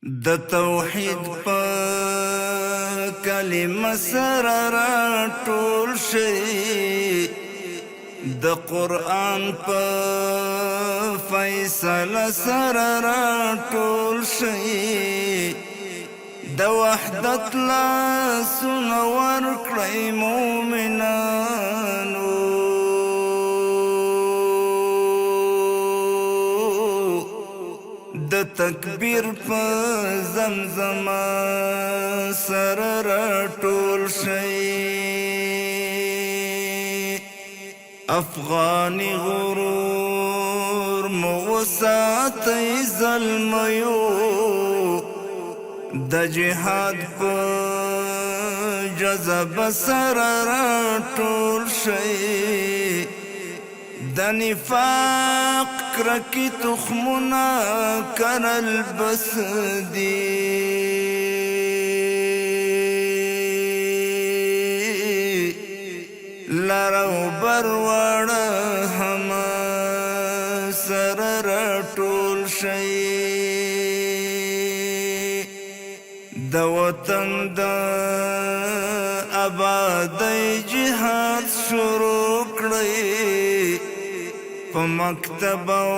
د توحید په کلمه سره راټول شي، د قرآن په فیصله سره راټول شي، د وحدت لاسونه ورکړئ مومنانو، د تکبیر په زمزمه سره راټول شي. افغانی غرور مو وساتئ زلمیو، د جهاد په جذبه سره راټول شي، د نفاق کرکی تخمونه کرل بس دی، لرو برواړه هم سره راټول شي، د وطن د آبادۍ جهاد شروع کړئ، په مکتب او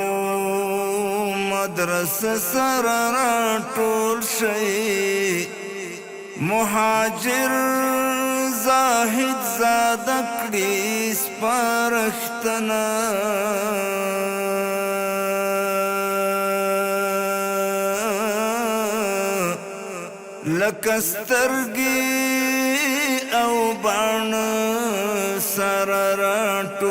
مدرسه سره راټول شي، مهاجر زاهد زاده کړي سپارښتنه، لکه سترګې او باڼه سره راټول